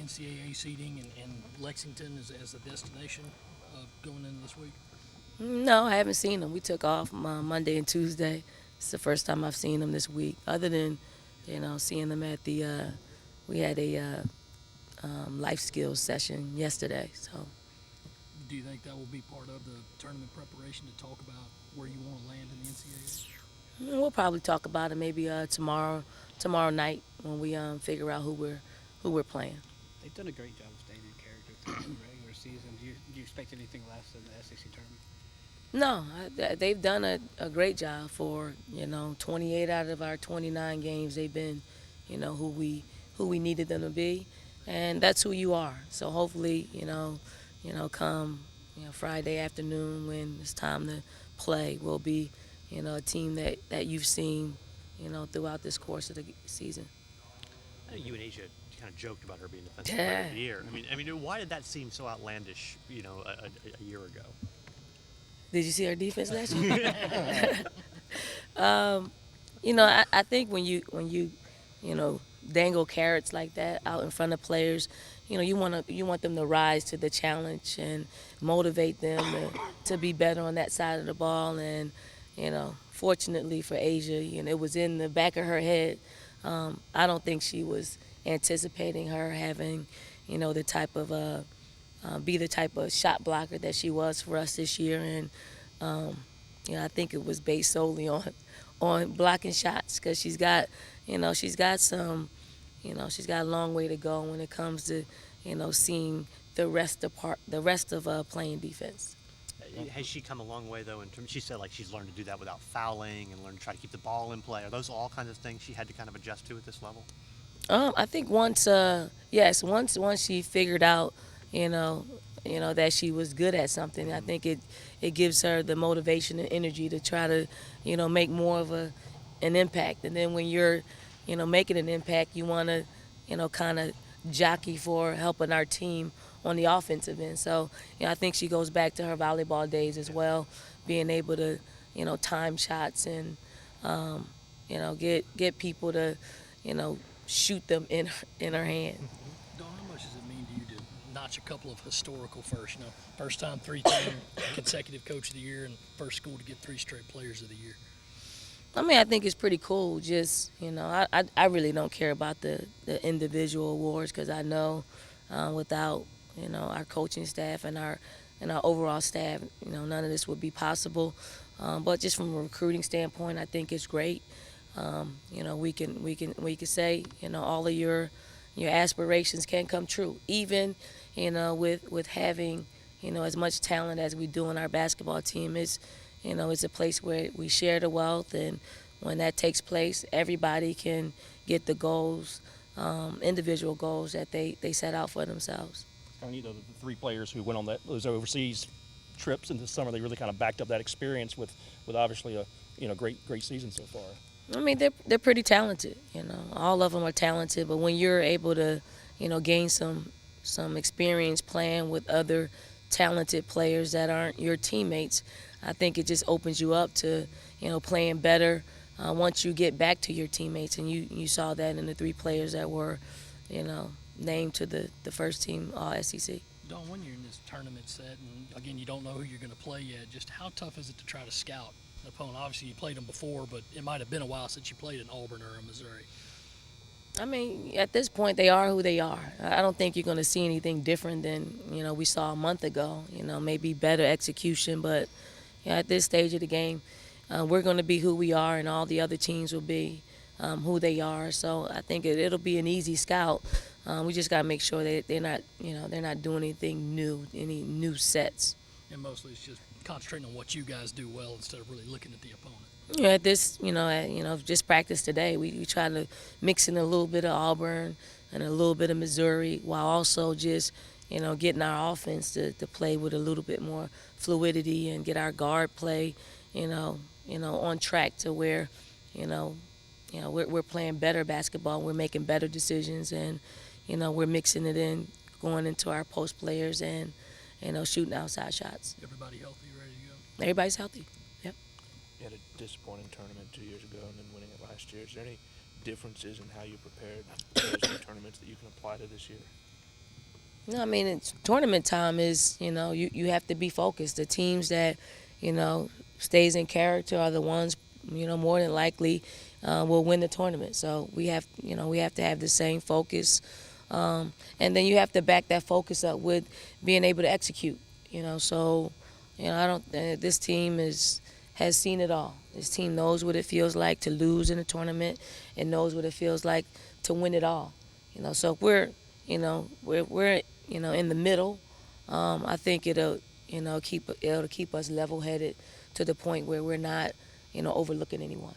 NCAA seeding and Lexington as a destination going into this week? No, I haven't seen them. We took off Monday and Tuesday. It's the first time I've seen them this week, other than, seeing them at the. We had a life skills session yesterday, so Do you think that will be part of the tournament preparation to talk about where you want to land in the NCAA? we'll probably talk about it maybe tomorrow night when we figure out who we're playing. They've done a great job of staying in character throughout the regular season. Do you expect anything less than the SEC tournament? No, they've done a great job for 28 out of our 29 games. They've been, who we needed them to be, and that's who you are. So hopefully, come Friday afternoon when it's time to play, we'll be a team that you've seen throughout this course of the season. I know you and Asia kind of joked about her being defensive player of the year. I mean, why did that seem so outlandish? A year ago. Did you see our defense last year? I think when you dangle carrots like that out in front of players, you want them to rise to the challenge and motivate them to be better on that side of the ball. And fortunately for Asia, it was in the back of her head. I don't think she was anticipating her having, the type of be the type of shot blocker that she was for us this year. And I think it was based solely on blocking shots because she's got a long way to go when it comes to seeing the rest of playing defense. Has she come a long way though? In terms, she said like she's learned to do that without fouling and learned to try to keep the ball in play. Are those all kinds of things she had to kind of adjust to at this level? I think once she figured out, that she was good at something, I think it gives her the motivation and energy to try to, make more of an impact. And then when you're, making an impact, you want to, kind of jockey for helping our team on the offensive end. So, I think she goes back to her volleyball days as well, being able to, time shots and, get people to, shoot them in her hand. Dawn, how much does it mean to you to notch a couple of historical firsts? First time three-time consecutive Coach of the Year and first school to get three straight Players of the Year. I think it's pretty cool. Just I really don't care about the individual awards because I know without our coaching staff and our overall staff, none of this would be possible. But just from a recruiting standpoint, I think it's great. We can say all of your aspirations can come true, even with having as much talent as we do on our basketball team. It's a place where we share the wealth, and when that takes place, everybody can get the goals, individual goals that they set out for themselves. The three players who went on those overseas trips in the summer, they really kind of backed up that experience with obviously a great season so far. They're pretty talented. All of them are talented. But when you're able to, gain some experience playing with other talented players that aren't your teammates, I think it just opens you up to, playing better once you get back to your teammates. And you saw that in the three players that were, named to the first team All SEC. Dawn, when you're in this tournament set, and again, you don't know who you're going to play yet, just how tough is it to try to scout an opponent? Obviously, you played them before, but it might have been a while since you played in Auburn or in Missouri. At this point, they are who they are. I don't think you're going to see anything different than, we saw a month ago. Maybe better execution, but at this stage of the game, we're going to be who we are, and all the other teams will be who they are. So I think it'll be an easy scout. We just got to make sure that they're not doing anything new, any new sets. And mostly it's just concentrating on what you guys do well instead of really looking at the opponent. At this, just practice today. We try to mix in a little bit of Auburn and a little bit of Missouri, while also just, getting our offense to play with a little bit more fluidity and get our guard play, on track to where, we're playing better basketball. We're making better decisions, and, we're mixing it in, going into our post players and, shooting outside shots. Everybody healthy, ready to go? Everybody's healthy. Yep. You had a disappointing tournament 2 years ago and then winning it last year. Is there any differences in how you prepared for those tournaments that you can apply to this year? No, I mean, it's tournament time is, you have to be focused. The teams that, stays in character are the ones, more than likely will win the tournament. So we have to have the same focus. And then you have to back that focus up with being able to execute, So, I don't, this team has seen it all. This team knows what it feels like to lose in a tournament and knows what it feels like to win it all. So if we're in the middle, I think it'll keep us level-headed to the point where we're not, overlooking anyone.